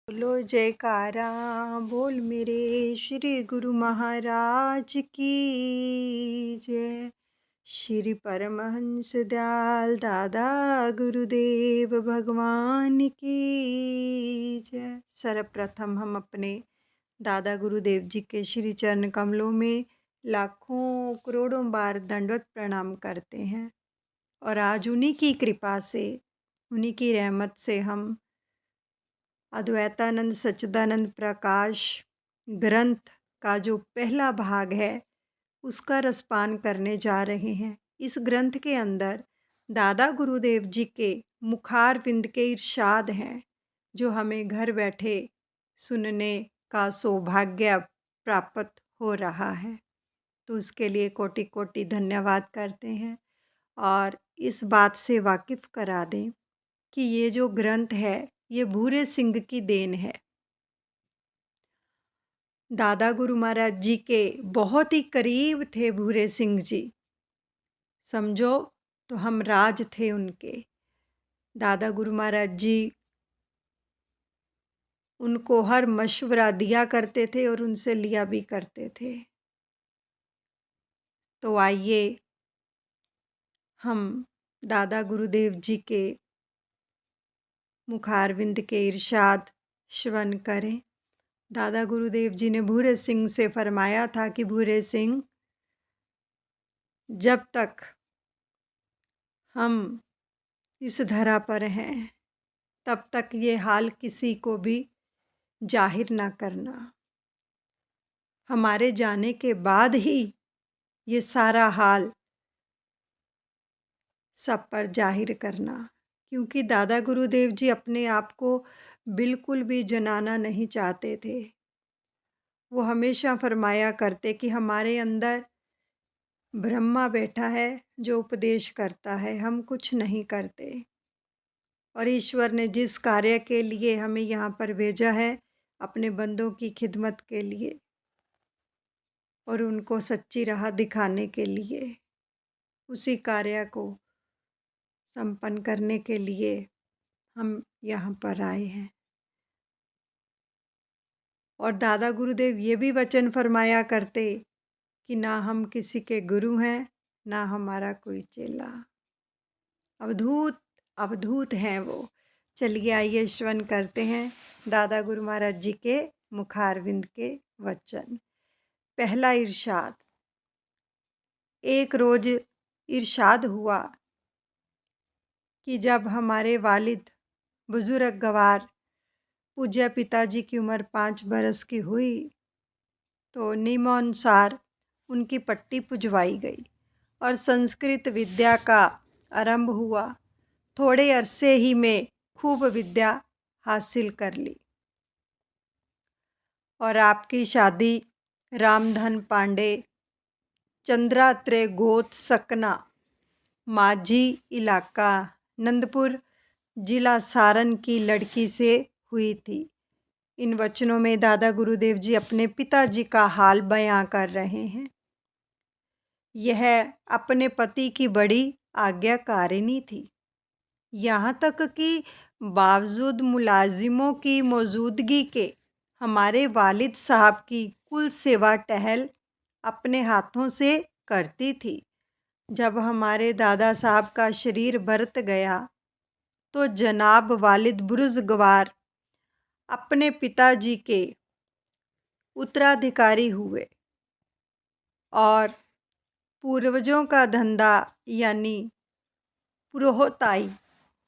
बोलो जयकारा बोल मेरे श्री गुरु महाराज की जय। श्री परमहंस दयाल दादा गुरुदेव भगवान की जय। सर्वप्रथम हम अपने दादा गुरुदेव जी के श्री चरण कमलों में लाखों करोड़ों बार दंडवत प्रणाम करते हैं और आज उन्हीं की कृपा से, उन्हीं की रहमत से हम अद्वैतानंद सच्चिदानंद प्रकाश ग्रंथ का जो पहला भाग है उसका रसपान करने जा रहे हैं। इस ग्रंथ के अंदर दादा गुरुदेव जी के मुखार विंद के इरशाद हैं जो हमें घर बैठे सुनने का सौभाग्य प्राप्त हो रहा है, तो उसके लिए कोटि कोटि धन्यवाद करते हैं। और इस बात से वाकिफ़ करा दें कि ये जो ग्रंथ है ये भूरे सिंह की देन है। दादा गुरु महाराज जी के बहुत ही करीब थे भूरे सिंह जी, समझो तो हम राज थे उनके। दादा गुरु महाराज जी उनको हर मशवरा दिया करते थे और उनसे लिया भी करते थे। तो आइए हम दादा गुरुदेव जी के मुखारविंद के इरशाद श्रवण करें। दादा गुरुदेव जी ने भूरे सिंह से फरमाया था कि भूरे सिंह, जब तक हम इस धरा पर हैं तब तक ये हाल किसी को भी जाहिर ना करना। हमारे जाने के बाद ही ये सारा हाल सब पर जाहिर करना, क्योंकि दादा गुरुदेव जी अपने आप को बिल्कुल भी जनाना नहीं चाहते थे। वो हमेशा फरमाया करते कि हमारे अंदर ब्रह्मा बैठा है जो उपदेश करता है, हम कुछ नहीं करते। और ईश्वर ने जिस कार्य के लिए हमें यहाँ पर भेजा है, अपने बंदों की खिदमत के लिए और उनको सच्ची राह दिखाने के लिए, उसी कार्य को संपन्न करने के लिए हम यहाँ पर आए हैं। और दादा गुरुदेव ये भी वचन फरमाया करते कि ना हम किसी के गुरु हैं, ना हमारा कोई चेला। अवधूत अवधूत हैं वो। चलिए आइए श्रवण करते हैं दादा गुरु महाराज जी के मुखारविंद के वचन। पहला इरशाद। एक रोज इरशाद हुआ कि जब हमारे वालिद बुजुर्ग गवार पूज्य पिताजी की उम्र 5 बरस की हुई तो नियमानुसार उनकी पट्टी पुजवाई गई और संस्कृत विद्या का आरंभ हुआ। थोड़े अरसे ही में खूब विद्या हासिल कर ली और आपकी शादी रामधन पांडे, चंद्रात्रेय गोत सकना, माझी इलाका नंदपुर, जिला सारण की लड़की से हुई थी। इन वचनों में दादा गुरुदेव जी अपने पिताजी का हाल बयां कर रहे हैं। यह अपने पति की बड़ी आज्ञाकारिणी थी, यहाँ तक कि बावजूद मुलाजिमों की मौजूदगी के हमारे वालिद साहब की कुल सेवा टहल अपने हाथों से करती थी। जब हमारे दादा साहब का शरीर बरत गया तो जनाब वालिद बुजुर्गवार अपने पिताजी के उत्तराधिकारी हुए और पूर्वजों का धंधा यानी पुरोहिताई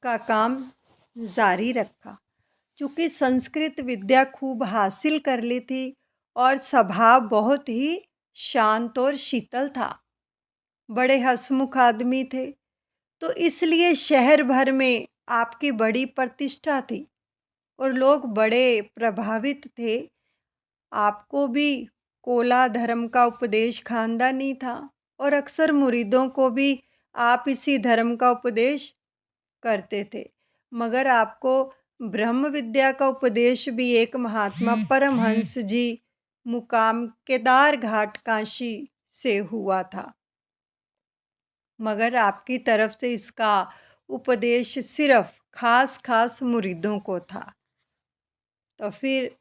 का काम जारी रखा। चूँकि संस्कृत विद्या खूब हासिल कर ली थी और स्वभाव बहुत ही शांत और शीतल था, बड़े हंसमुख आदमी थे, तो इसलिए शहर भर में आपकी बड़ी प्रतिष्ठा थी और लोग बड़े प्रभावित थे। आपको भी कोला धर्म का उपदेश खानदानी था और अक्सर मुरीदों को भी आप इसी धर्म का उपदेश करते थे, मगर आपको ब्रह्म विद्या का उपदेश भी एक महात्मा परमहंस जी मुकाम केदार घाट काशी से हुआ था, मगर आपकी तरफ से इसका उपदेश सिर्फ खास खास मुरीदों को था। तो फिर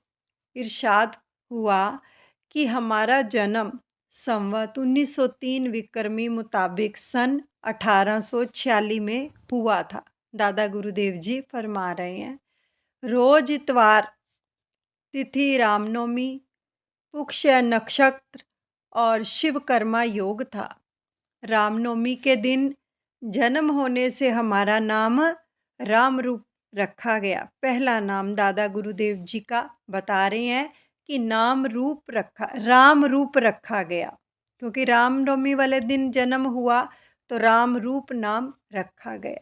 इरशाद हुआ कि हमारा जन्म संवत 1903 विक्रमी मुताबिक सन 1846 में हुआ था। दादा गुरुदेव जी फरमा रहे हैं, रोज इतवार, तिथि रामनवमी, पुष्य नक्षत्र और शिवकर्मा योग था। रामनवमी के दिन जन्म होने से हमारा नाम राम रूप रखा गया। पहला नाम दादा गुरुदेव जी का बता रहे हैं कि राम रूप रखा गया, क्योंकि रामनवमी वाले दिन जन्म हुआ तो राम रूप नाम रखा गया।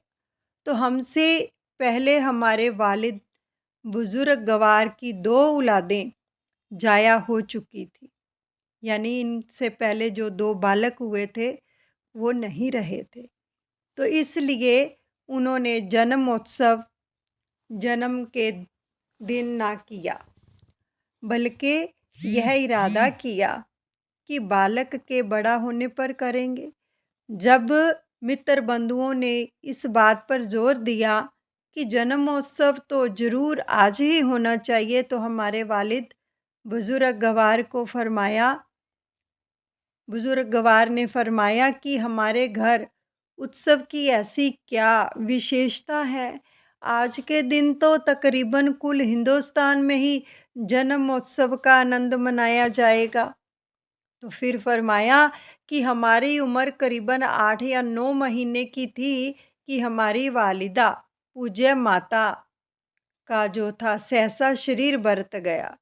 तो हमसे पहले हमारे वालिद बुजुर्ग गवार की 2 औलादें जाया हो चुकी थी, यानी इनसे पहले जो 2 बालक हुए थे वो नहीं रहे थे। तो इसलिए उन्होंने जन्मोत्सव जन्म के दिन ना किया, बल्कि यह इरादा किया कि बालक के बड़ा होने पर करेंगे। जब मित्र बंधुओं ने इस बात पर जोर दिया कि जन्मोत्सव तो ज़रूर आज ही होना चाहिए, तो हमारे वालिद बुजुर्ग गवार ने फरमाया कि हमारे घर उत्सव की ऐसी क्या विशेषता है, आज के दिन तो तकरीबन कुल हिंदुस्तान में ही जन्मोत्सव का आनंद मनाया जाएगा। तो फिर फरमाया कि हमारी उम्र करीबन 8 या 9 महीने की थी कि हमारी वालिदा पूज्य माता का जो था सहसा शरीर बरत गया।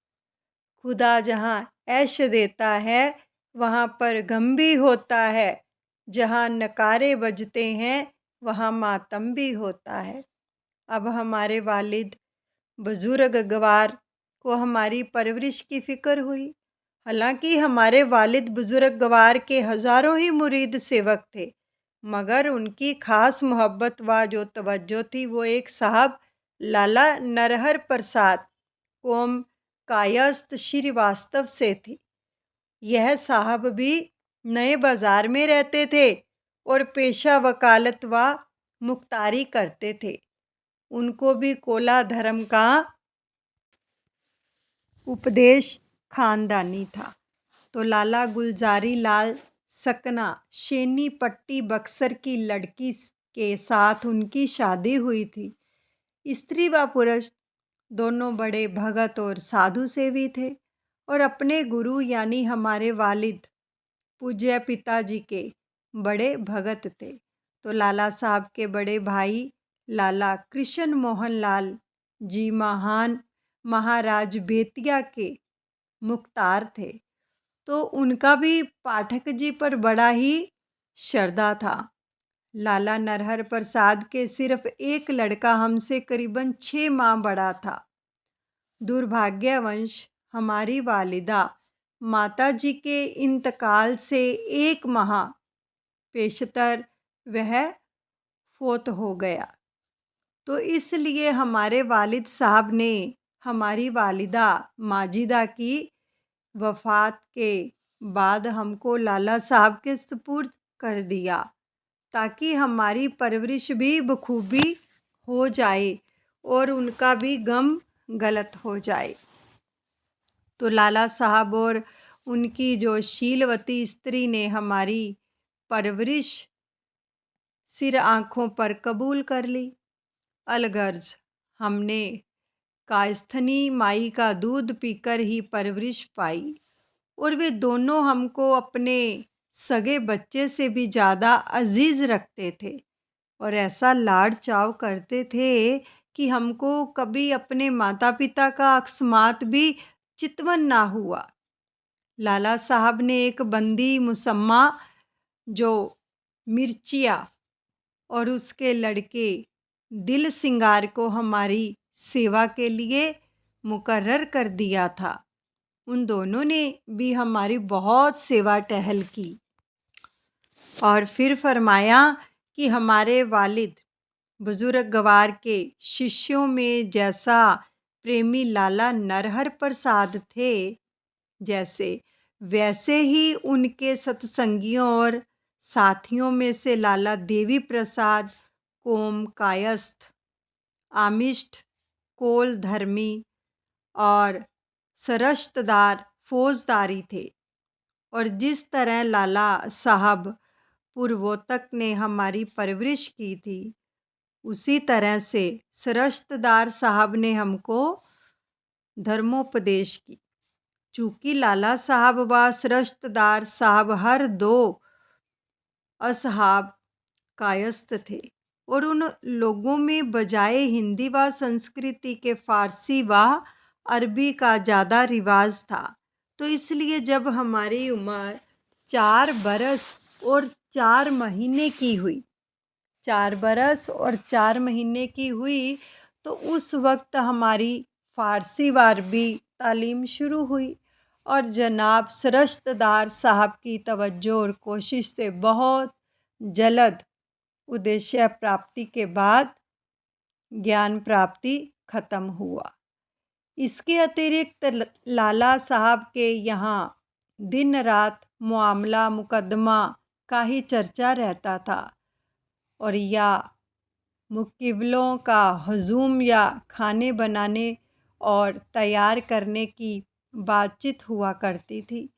खुदा जहाँ ऐश देता है वहाँ पर गम भी होता है, जहाँ नकारे बजते हैं वहाँ मातम भी होता है। अब हमारे वालिद बुजुर्ग गवार को हमारी परवरिश की फ़िक्र हुई। हालांकि हमारे वालिद बुजुर्ग गवार के हज़ारों ही मुरीद सेवक थे, मगर उनकी ख़ास मोहब्बत व जो तवज्जो थी वो एक साहब लाला नरहर प्रसाद कोम कायस्थ श्रीवास्तव से थी। यह साहब भी नए बाज़ार में रहते थे और पेशा वकालत व मुख्तारी करते थे। उनको भी कोला धर्म का उपदेश खानदानी था। तो लाला गुलजारी लाल सकना शेनी पट्टी बक्सर की लड़की के साथ उनकी शादी हुई थी। स्त्री व पुरुष दोनों बड़े भगत और साधु सेवी थे और अपने गुरु यानी हमारे वालिद पूज्य पिताजी के बड़े भगत थे। तो लाला साहब के बड़े भाई लाला कृष्ण मोहन लाल जी महाराज बेतिया के मुख्तार थे। तो उनका भी पाठक जी पर बड़ा ही श्रद्धा था। लाला नरहर प्रसाद के सिर्फ एक लड़का हमसे करीबन 6 माह बड़ा था। दुर्भाग्यवश हमारी वालिदा माता जी के इंतकाल से 1 माह पेशतर वह फोत हो गया। तो इसलिए हमारे वालिद साहब ने हमारी वालिदा माजिदा की वफ़ात के बाद हमको लाला साहब के सुपुर्द कर दिया, ताकि हमारी परवरिश भी बखूबी हो जाए और उनका भी गम गलत हो जाए। तो लाला साहब और उनकी जो शीलवती स्त्री ने हमारी परवरिश सिर आँखों पर कबूल कर ली। अलगर्ज हमने कायस्थनी माई का दूध पीकर ही परवरिश पाई और वे दोनों हमको अपने सगे बच्चे से भी ज़्यादा अजीज़ रखते थे और ऐसा लाड चाव करते थे कि हमको कभी अपने माता पिता का अकस्मात भी चितवन ना हुआ। लाला साहब ने एक बंदी मुसम्मा जो मिर्चिया और उसके लड़के दिल सिंगार को हमारी सेवा के लिए मुकर्रर कर दिया था। उन दोनों ने भी हमारी बहुत सेवा टहल की। और फिर फरमाया कि हमारे वालिद बुजुर्ग गवार के शिष्यों में जैसा प्रेमी लाला नरहर प्रसाद थे, वैसे ही उनके सत्संगियों और साथियों में से लाला देवी प्रसाद कोम कायस्थ, आमिष्ट, कोल धर्मी और सरश्तदार फौजदारी थे। और जिस तरह लाला साहब पूर्वोतक ने हमारी परवरिश की थी, उसी तरह से सरश्तदार साहब ने हमको धर्मोपदेश की। चूँकि लाला साहब व सरश्तदार साहब हर दो असहाब कायस्थ थे और उन लोगों में बजाय हिंदी व संस्कृति के फ़ारसी व अरबी का ज़्यादा रिवाज था। तो इसलिए जब हमारी उम्र 4 बरस और 4 महीने की हुई, 4 बरस और 4 महीने की हुई, तो उस वक्त हमारी फ़ारसी व अरबी तालीम शुरू हुई और जनाब सरश्तदार साहब की तवज्जो और कोशिश से बहुत जल्द उद्देश्य प्राप्ति के बाद ज्ञान प्राप्ति ख़त्म हुआ। इसके अतिरिक्त लाला साहब के यहाँ दिन रात मामला मुकदमा का ही चर्चा रहता था और या मुक़िबलों का हजूम या खाने बनाने और तैयार करने की बातचीत हुआ करती थी,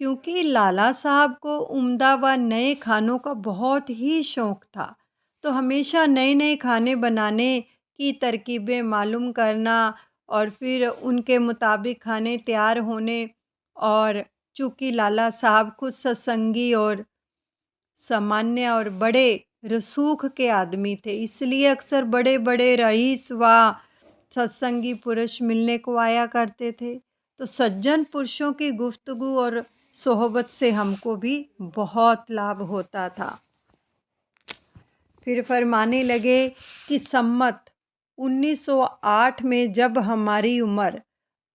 क्योंकि लाला साहब को उम्दा व नए खानों का बहुत ही शौक़ था। तो हमेशा नए नए खाने बनाने की तरकीबें मालूम करना और फिर उनके मुताबिक खाने तैयार होने। और चूँकि लाला साहब खुद सत्संगी और सामान्य और बड़े रसूख के आदमी थे, इसलिए अक्सर बड़े बड़े रईस व सत्संगी पुरुष मिलने को आया करते थे। तो सज्जन पुरुषों की गुफ्तगू और सोहबत से हमको भी बहुत लाभ होता था। फिर फरमाने लगे कि सम्मत 1908 में जब हमारी उम्र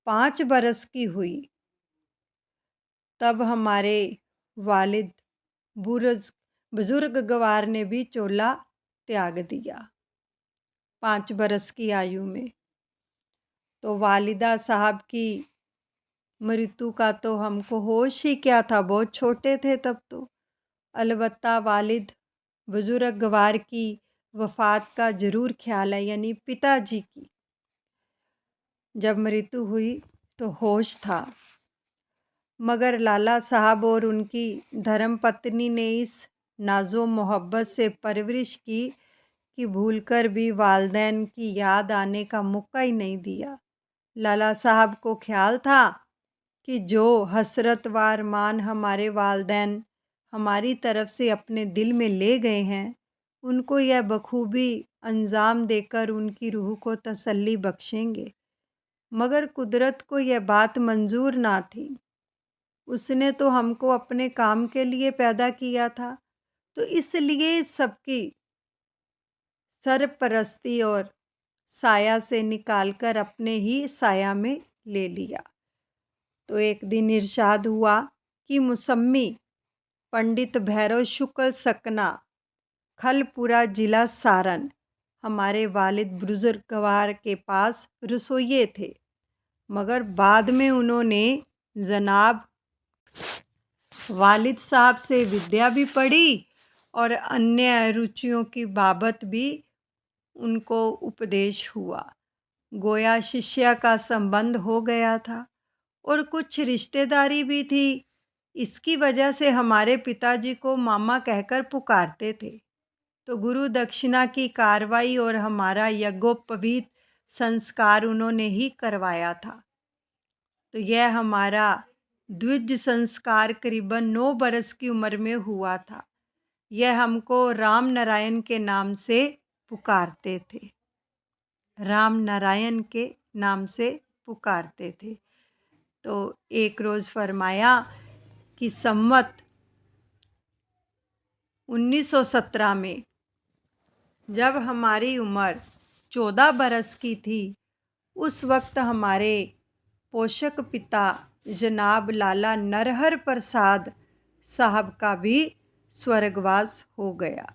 5 बरस की हुई, तब हमारे वालिद बुजुर्ग गवार ने भी चोला त्याग दिया 5 बरस की आयु में। तो वालिदा साहब की मृत्यु का तो हमको होश ही क्या था, बहुत छोटे थे तब तो। अलबत्ता वालिद बुजुर्ग गवार की वफ़ात का ज़रूर ख्याल है, यानी पिताजी की जब मृत्यु हुई तो होश था। मगर लाला साहब और उनकी धर्मपत्नी ने इस नाज़ो मोहब्बत से परवरिश की कि भूलकर भी वालदैन की याद आने का मौका ही नहीं दिया। लाला साहब को ख्याल था कि जो हसरत व अरमान हमारे वालदैन हमारी तरफ से अपने दिल में ले गए हैं, उनको यह बखूबी अंजाम देकर उनकी रूह को तसल्ली बख्शेंगे। मगर कुदरत को यह बात मंजूर ना थी। उसने तो हमको अपने काम के लिए पैदा किया था, तो इसलिए सबकी सरपरस्ती और साया से निकालकर अपने ही साया में ले लिया। तो एक दिन इरशाद हुआ कि मुसम्मी पंडित भैरव शुक्ल सकना, खलपुरा जिला सारन, हमारे वालिद बुजुर्गवार के पास रसोइये थे। मगर बाद में उन्होंने जनाब वालिद साहब से विद्या भी पढ़ी और अन्य रुचियों की बाबत भी उनको उपदेश हुआ। गोया शिष्या का संबंध हो गया था और कुछ रिश्तेदारी भी थी। इसकी वजह से हमारे पिताजी को मामा कहकर पुकारते थे। तो गुरु दक्षिणा की कार्रवाई और हमारा यज्ञोपवीत संस्कार उन्होंने ही करवाया था। तो यह हमारा द्विज संस्कार करीबन 9 बरस की उम्र में हुआ था। यह हमको राम नारायण के नाम से पुकारते थे, राम नारायण के नाम से पुकारते थे। तो एक रोज़ फरमाया कि सम्मत 1917 में जब हमारी उम्र 14 बरस की थी, उस वक्त हमारे पोषक पिता जनाब लाला नरहर प्रसाद साहब का भी स्वर्गवास हो गया।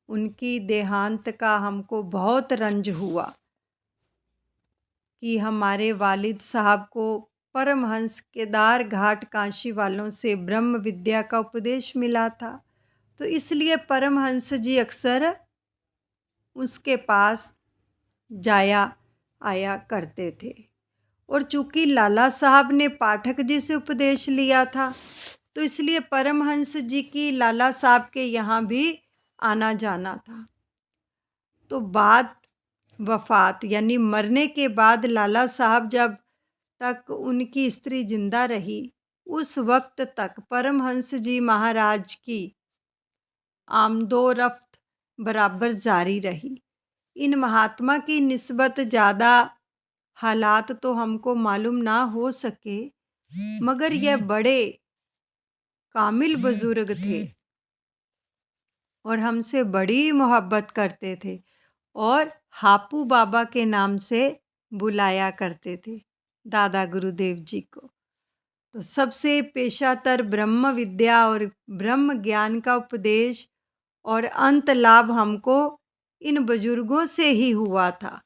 उनकी देहांत का हमको बहुत रंज हुआ कि हमारे वालिद साहब को परमहंस केदार घाट काशी वालों से ब्रह्म विद्या का उपदेश मिला था। तो इसलिए परमहंस जी अक्सर उसके पास जाया आया करते थे और चूंकि लाला साहब ने पाठक जी से उपदेश लिया था, तो इसलिए परमहंस जी की लाला साहब के यहाँ भी आना जाना था। तो बाद वफ़ात यानी मरने के बाद लाला साहब जब तक उनकी स्त्री जिंदा रही, उस वक्त तक परमहंस जी महाराज की आमदोरफ्त बराबर जारी रही। इन महात्मा की निस्बत ज़्यादा हालात तो हमको मालूम ना हो सके, मगर यह बड़े कामिल बुजुर्ग थे और हमसे बड़ी मोहब्बत करते थे और हापू बाबा के नाम से बुलाया करते थे दादा गुरुदेव जी को। तो सबसे पेशातर ब्रह्म विद्या और ब्रह्म ज्ञान का उपदेश और अंत लाभ हमको इन बुजुर्गों से ही हुआ था।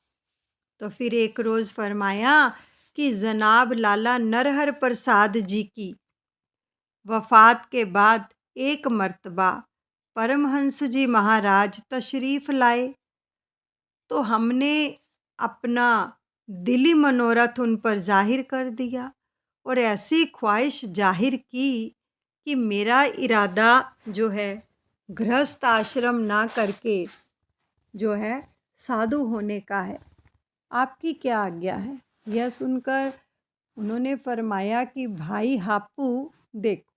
तो फिर एक रोज़ फरमाया कि जनाब लाला नरहर प्रसाद जी की वफ़ात के बाद एक मर्तबा परमहंस जी महाराज तशरीफ़ लाए, तो हमने अपना दिली मनोरथ उन पर जाहिर कर दिया और ऐसी ख्वाहिश जाहिर की कि मेरा इरादा जो है गृहस्थ आश्रम ना करके जो है साधु होने का है, आपकी क्या आज्ञा है। यह सुनकर उन्होंने फरमाया कि भाई हापू, देखो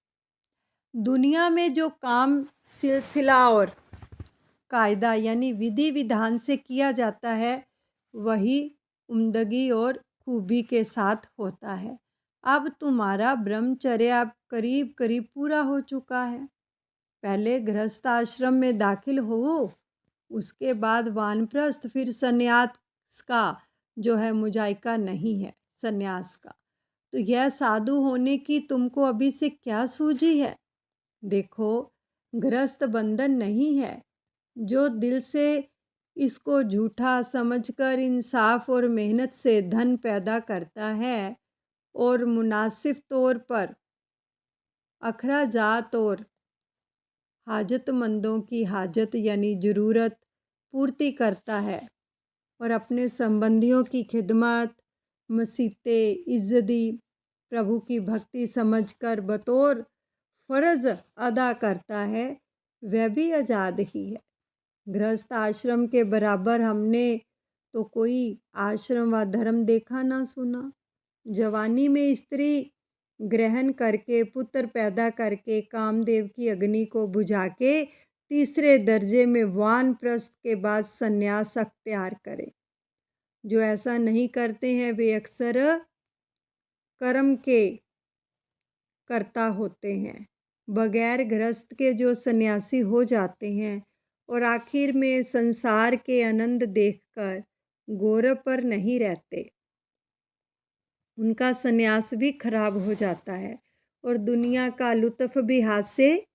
दुनिया में जो काम सिलसिला और कायदा यानी विधि विधान से किया जाता है, वही उम्दगी और खूबी के साथ होता है। अब तुम्हारा ब्रह्मचर्य अब करीब करीब पूरा हो चुका है। पहले गृहस्थ आश्रम में दाखिल हो, उसके बाद वानप्रस्थ, फिर सन्यास का जो है मुजायका नहीं है सन्यास का। तो यह साधु होने की तुमको अभी से क्या सूझी है। देखो गृहस्थ बंधन नहीं है। जो दिल से इसको झूठा समझकर इंसाफ और मेहनत से धन पैदा करता है और मुनासिब तौर पर अखराजात और हाजतमंदों की हाजत यानी ज़रूरत पूर्ति करता है और अपने संबंधियों की खिदमत, मसीते, इज़्ज़ती, प्रभु की भक्ति समझकर बतौर फ़र्ज़ अदा करता है, वह भी आज़ाद ही है। गृहस्थ आश्रम के बराबर हमने तो कोई आश्रम व धर्म देखा ना सुना। जवानी में स्त्री ग्रहण करके पुत्र पैदा करके कामदेव की अग्नि को बुझा के तीसरे दर्जे में वानप्रस्थ के बाद संन्यास अख्तियार करे। जो ऐसा नहीं करते हैं वे अक्सर कर्म के कर्ता होते हैं। बगैर गृहस्थ के जो सन्यासी हो जाते हैं और आखिर में संसार के आनंद देखकर गौरव पर नहीं रहते, उनका सन्यास भी खराब हो जाता है और दुनिया का लुत्फ़ भी हाथ से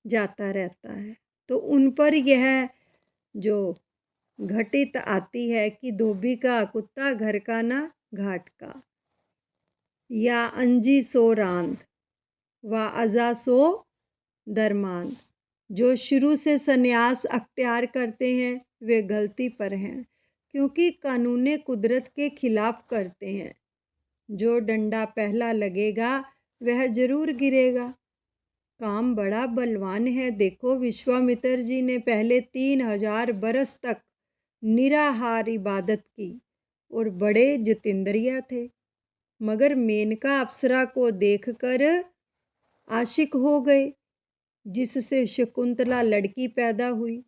जाता रहता है। तो उन पर यह जो घटित आती है कि धोबी का कुत्ता घर का ना घाट का, या अंजी सो रांद व अज़ा सो दरमांद। जो शुरू से सन्यास अख्तियार करते हैं वे गलती पर हैं, क्योंकि कानून कुदरत के खिलाफ करते हैं। जो डंडा पहला लगेगा वह ज़रूर गिरेगा। काम बड़ा बलवान है। देखो विश्वामित्र जी ने पहले 3000 बरस तक निराहार इबादत की और बड़े जितेंद्रिय थे, मगर मेनका अप्सरा को देखकर आशिक हो गए, जिससे शकुंतला लड़की पैदा हुई।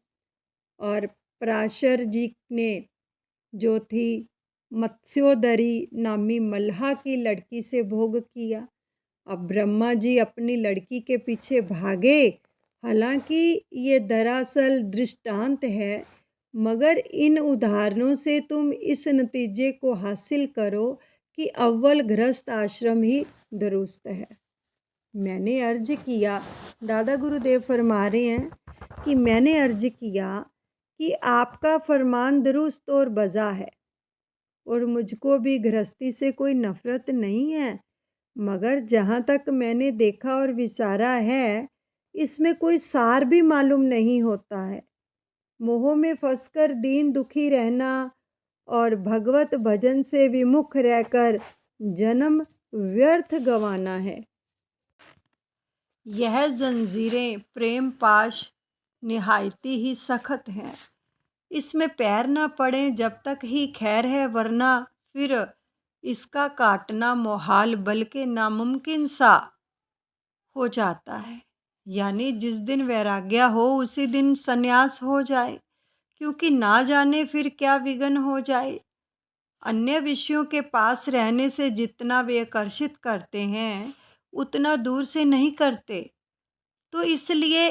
और पराशर जी ने जो थी मत्स्योदरी नामी मल्हा की लड़की से भोग किया। अब ब्रह्मा जी अपनी लड़की के पीछे भागे। हालांकि ये दरअसल दृष्टांत है, मगर इन उदाहरणों से तुम इस नतीजे को हासिल करो कि अव्वल गृहस्थ आश्रम ही दुरुस्त है। मैंने अर्ज किया, दादा गुरुदेव फरमा रहे हैं कि मैंने अर्ज किया कि आपका फरमान दुरुस्त और बजा है और मुझको भी गृहस्थी से कोई नफ़रत नहीं है, मगर जहाँ तक मैंने देखा और विचारा है, इसमें कोई सार भी मालूम नहीं होता है। मोह में फंसकर दीन दुखी रहना और भगवत भजन से विमुख रहकर जन्म व्यर्थ गंवाना है। यह जंजीरें प्रेम पाश निहायती ही सख्त हैं। इसमें पैर न पड़े जब तक ही खैर है, वरना फिर इसका काटना मुहाल बल्कि नामुमकिन सा हो जाता है। यानी जिस दिन वैराग्य हो उसी दिन संन्यास हो जाए, क्योंकि ना जाने फिर क्या विघ्न हो जाए। अन्य विषयों के पास रहने से जितना वे आकर्षित करते हैं उतना दूर से नहीं करते। तो इसलिए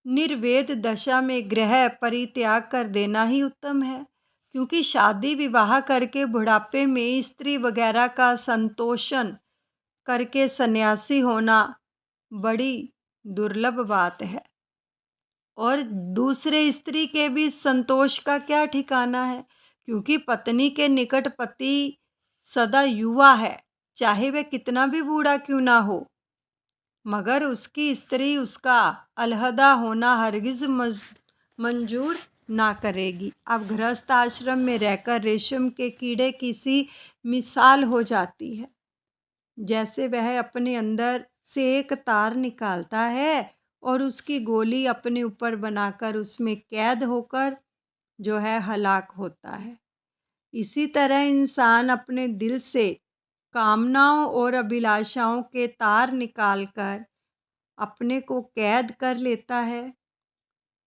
निर्वेद दशा में गृह परित्याग कर देना ही उत्तम है, क्योंकि शादी विवाह करके बुढ़ापे में स्त्री वगैरह का संतोषण करके सन्यासी होना बड़ी दुर्लभ बात है। और दूसरे स्त्री के भी संतोष का क्या ठिकाना है, क्योंकि पत्नी के निकट पति सदा युवा है, चाहे वह कितना भी बूढ़ा क्यों ना हो, मगर उसकी स्त्री उसका अलहदा होना हरगिज मंजूर ना करेगी। अब गृहस्थ आश्रम में रहकर रेशम के कीड़े की सी मिसाल हो जाती है। जैसे वह अपने अंदर से एक तार निकालता है और उसकी गोली अपने ऊपर बनाकर उसमें कैद होकर जो है हलाक होता है। इसी तरह इंसान अपने दिल से कामनाओं और अभिलाषाओं के तार निकालकर अपने को कैद कर लेता है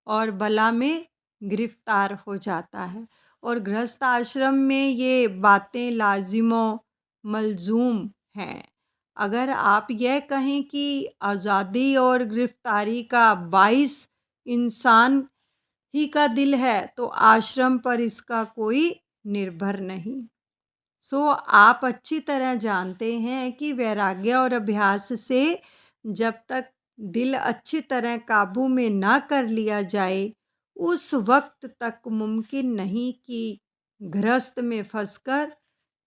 और बला में गिरफ्तार हो जाता है। और गृहस्थ आश्रम में ये बातें लाजिमो मलजूम हैं। अगर आप यह कहें कि आज़ादी और गिरफ्तारी का बाइस इंसान ही का दिल है, तो आश्रम पर इसका कोई निर्भर नहीं। सो आप अच्छी तरह जानते हैं कि वैराग्य और अभ्यास से जब तक दिल अच्छी तरह काबू में ना कर लिया जाए, उस वक्त तक मुमकिन नहीं कि गृहस्थ में फंसकर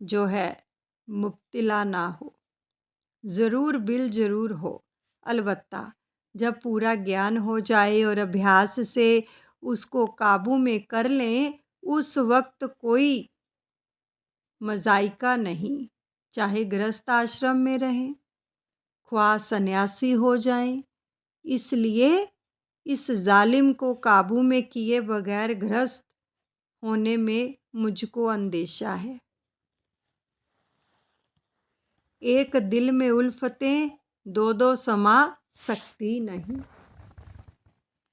जो है मुब्तला ना हो। ज़रूर बिल ज़रूर हो। अलबत्ता जब पूरा ज्ञान हो जाए और अभ्यास से उसको काबू में कर लें, उस वक्त कोई मज़ाइका नहीं, चाहे गृहस्थ आश्रम में रहें, ख्वाह सन्यासी हो जाएं। इसलिए इस जालिम को काबू में किए बगैर गृहस्थ होने में मुझको अंदेशा है। एक दिल में उल्फतें दो दो समा सकती नहीं।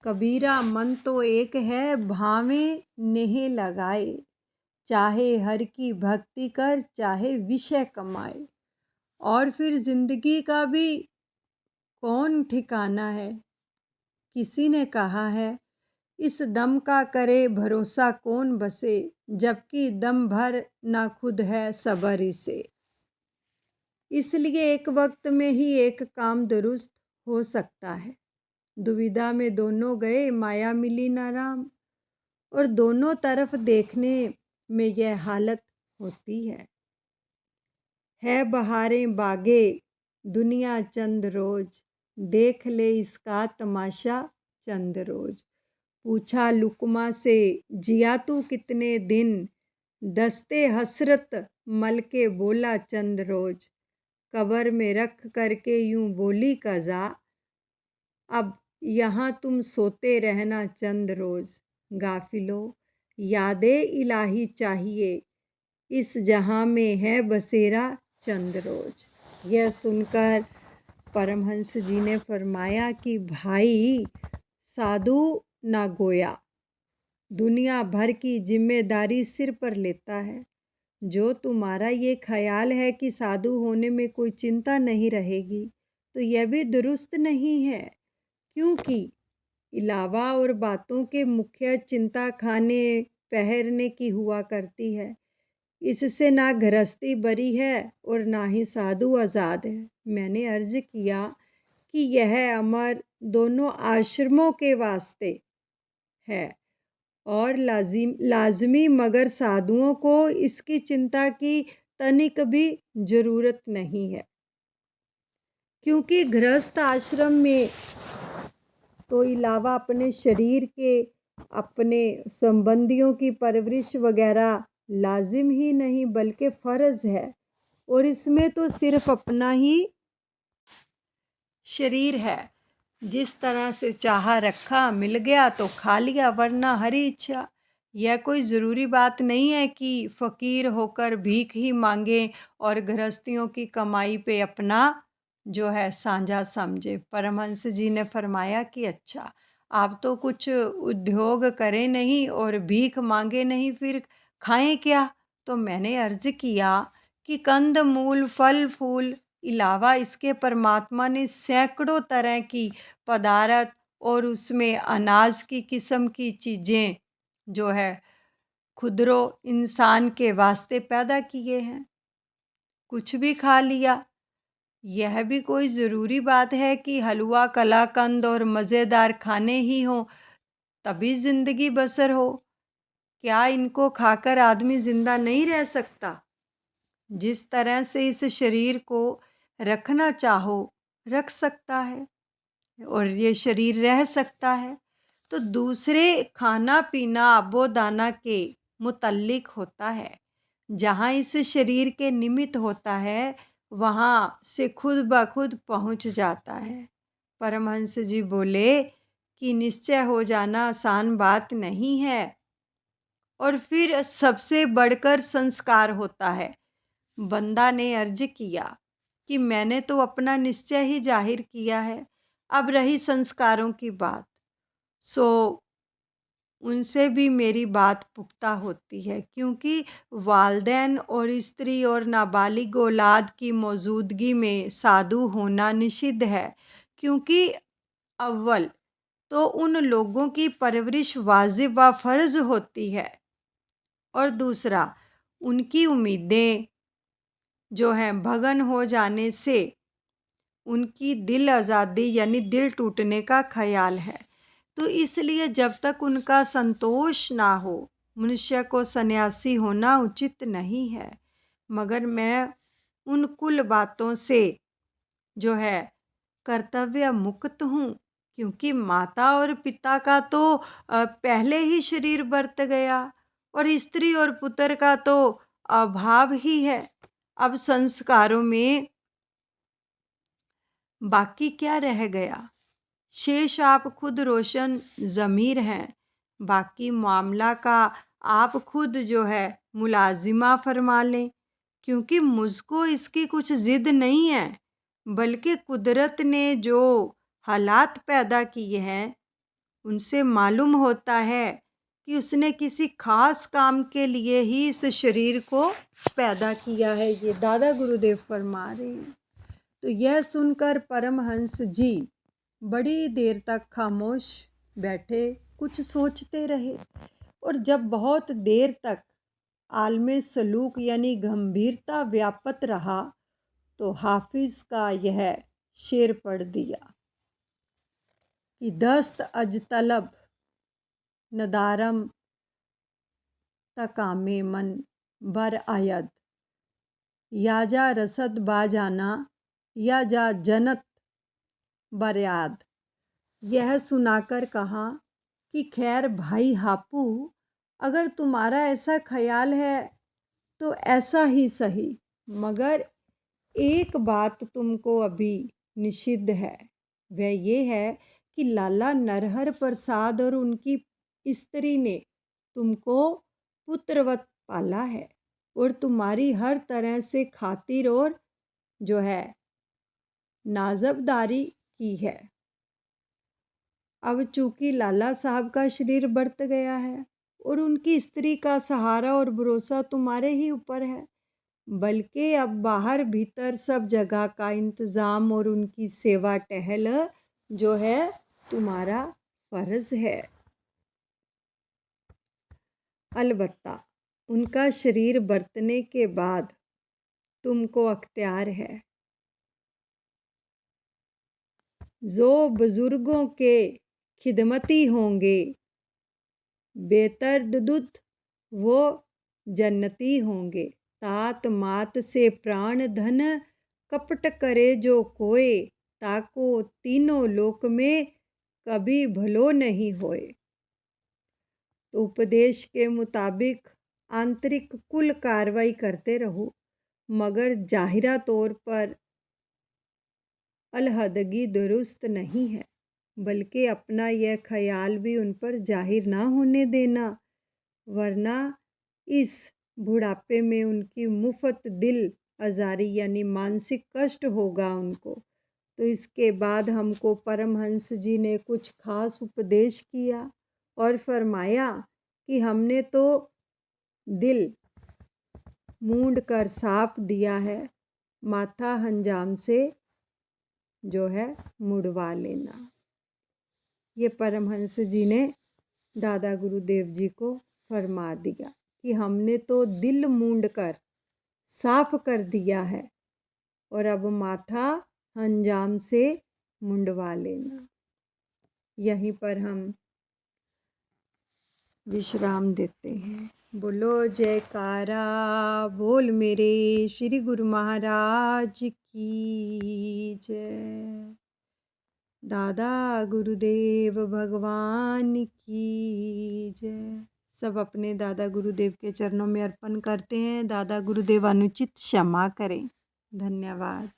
कबीरा मन तो एक है, भावें नेह लगाए, चाहे हर की भक्ति कर, चाहे विषय कमाए। और फिर जिंदगी का भी कौन ठिकाना है। किसी ने कहा है, इस दम का करे भरोसा कौन बसे, जबकि दम भर ना खुद है सबर इसे। इसलिए एक वक्त में ही एक काम दुरुस्त हो सकता है। दुविधा में दोनों गए, माया मिली ना राम। और दोनों तरफ देखने में यह हालत होती है बहारें बागे दुनिया चंद रोज, देख ले इसका तमाशा चंद रोज। पूछा लुकमा से, जिया तू कितने दिन, दस्ते हसरत मल के बोला चंद रोज। कब्र में रख करके यूं बोली कज़ा, अब यहाँ तुम सोते रहना चंद रोज। गाफिलो यादे इलाही चाहिए, इस जहाँ में है बसेरा चंद रोज। यह सुनकर परमहंस जी ने फरमाया कि भाई साधु ना गोया दुनिया भर की जिम्मेदारी सिर पर लेता है। जो तुम्हारा ये ख्याल है कि साधु होने में कोई चिंता नहीं रहेगी, तो यह भी दुरुस्त नहीं है, क्योंकि अलावा और बातों के मुख्य चिंता खाने पहनने की हुआ करती है। इससे ना गृहस्थी बरी है और ना ही साधु आज़ाद है। मैंने अर्ज किया कि यह अमर दोनों आश्रमों के वास्ते है और लाजमी, मगर साधुओं को इसकी चिंता की तनिक भी ज़रूरत नहीं है, क्योंकि गृहस्थ आश्रम में तो अलावा अपने शरीर के अपने संबंधियों की परवरिश वगैरह लाजिम ही नहीं बल्कि फ़र्ज़ है। और इसमें तो सिर्फ अपना ही शरीर है। जिस तरह से चाहा रखा, मिल गया तो खा लिया, वरना हरी इच्छा। यह कोई ज़रूरी बात नहीं है कि फ़कीर होकर भीख ही मांगे और गृहस्थियों की कमाई पे अपना जो है साझा समझे। परमहंस जी ने फरमाया कि अच्छा, आप तो कुछ उद्योग करें नहीं और भीख मांगे नहीं, फिर खाएं क्या? तो मैंने अर्ज किया कि कंद मूल फल फूल इलावा इसके परमात्मा ने सैकड़ों तरह की पदार्थ और उसमें अनाज की किस्म की चीज़ें जो है खुदरो इंसान के वास्ते पैदा किए हैं। कुछ भी खा लिया। यह भी कोई ज़रूरी बात है कि हलवा कलाकंद और मज़ेदार खाने ही हों तभी ज़िंदगी बसर हो? क्या इनको खाकर आदमी ज़िंदा नहीं रह सकता? जिस तरह से इस शरीर को रखना चाहो रख सकता है और ये शरीर रह सकता है। तो दूसरे खाना पीना आबो दाना के मुतल्लिक होता है। जहाँ इस शरीर के निमित्त होता है वहाँ से खुद ब खुद पहुँच जाता है। परमहंस जी बोले कि निश्चय हो जाना आसान बात नहीं है और फिर सबसे बढ़कर संस्कार होता है। बंदा ने अर्ज किया कि मैंने तो अपना निश्चय ही जाहिर किया है, अब रही संस्कारों की बात, सो उनसे भी मेरी बात पुख्ता होती है, क्योंकि वालदैन और स्त्री और नाबालिग औलाद की मौजूदगी में साधु होना निषिद्ध है। क्योंकि अव्वल तो उन लोगों की परवरिश वाजिब व फ़र्ज़ होती है और दूसरा उनकी उम्मीदें जो हैं भगन हो जाने से उनकी दिल आज़ादी यानी दिल टूटने का ख़याल है। तो इसलिए जब तक उनका संतोष ना हो मनुष्य को सन्यासी होना उचित नहीं है। मगर मैं उन कुल बातों से जो है कर्तव्य मुक्त हूँ, क्योंकि माता और पिता का तो पहले ही शरीर बरत गया और स्त्री और पुत्र का तो अभाव ही है। अब संस्कारों में बाकी क्या रह गया? शेष आप खुद रोशन ज़मीर हैं। बाकी मामला का आप खुद जो है मुलाजिमा फरमा लें, क्योंकि मुझको इसकी कुछ ज़िद नहीं है, बल्कि कुदरत ने जो हालात पैदा किए हैं उनसे मालूम होता है कि उसने किसी खास काम के लिए ही इस शरीर को पैदा किया है। ये दादा गुरुदेव फरमा रहे हैं। तो यह सुनकर परमहंस जी बड़ी देर तक खामोश बैठे, कुछ सोचते रहे। और जब बहुत देर तक आलमे सलूक यानी गंभीरता व्यापत रहा तो हाफिज़ का यह शेर पढ़ दिया कि दस्त अजतलब नदारम तकामे मन बर आयद या जा रसद बाजाना या जा जनत बरयाद। यह सुनाकर कहा कि खैर भाई हापू, अगर तुम्हारा ऐसा ख्याल है तो ऐसा ही सही, मगर एक बात तुमको अभी निषिद्ध है। वह ये है कि लाला नरहर प्रसाद और उनकी स्त्री ने तुमको पुत्रवत पाला है और तुम्हारी हर तरह से खातिर और जो है नाजबदारी की है। अब चूँकि लाला साहब का शरीर बरत गया है और उनकी स्त्री का सहारा और भरोसा तुम्हारे ही ऊपर है, बल्कि अब बाहर भीतर सब जगह का इंतज़ाम और उनकी सेवा टहल जो है तुम्हारा फ़र्ज़ है। अलबत्ता उनका शरीर बरतने के बाद तुमको अख्तियार है। जो बुज़ुर्गों के खिदमती होंगे बेतरद्दुद वो जन्नती होंगे। तात मात से प्राण धन कपट करे जो कोय, ताको तीनों लोक में कभी भलो नहीं होए। तो उपदेश के मुताबिक आंतरिक कुल कार्रवाई करते रहो। मगर ज़ाहिरा तौर पर अलहदगी दुरुस्त नहीं है, बल्कि अपना यह ख्याल भी उन पर ज़ाहिर ना होने देना, वरना इस बुढ़ापे में उनकी मुफ़्त दिल आज़ारी यानी मानसिक कष्ट होगा उनको। तो इसके बाद हमको परमहंस जी ने कुछ ख़ास उपदेश किया और फरमाया कि हमने तो दिल मूंड कर साफ दिया है, माथा हंजाम से जो है मुड़वा लेना। ये परमहंस जी ने दादा गुरुदेव जी को फरमा दिया कि हमने तो दिल मूंड कर साफ कर दिया है और अब माथा हंजाम से मुंडवा लेना। यहीं पर हम विश्राम देते हैं। बोलो जयकारा बोल मेरे श्री गुरु महाराज की जय। दादा गुरुदेव भगवान की जय। सब अपने दादा गुरुदेव के चरणों में अर्पण करते हैं। दादा गुरुदेव अनुचित क्षमा करें। धन्यवाद।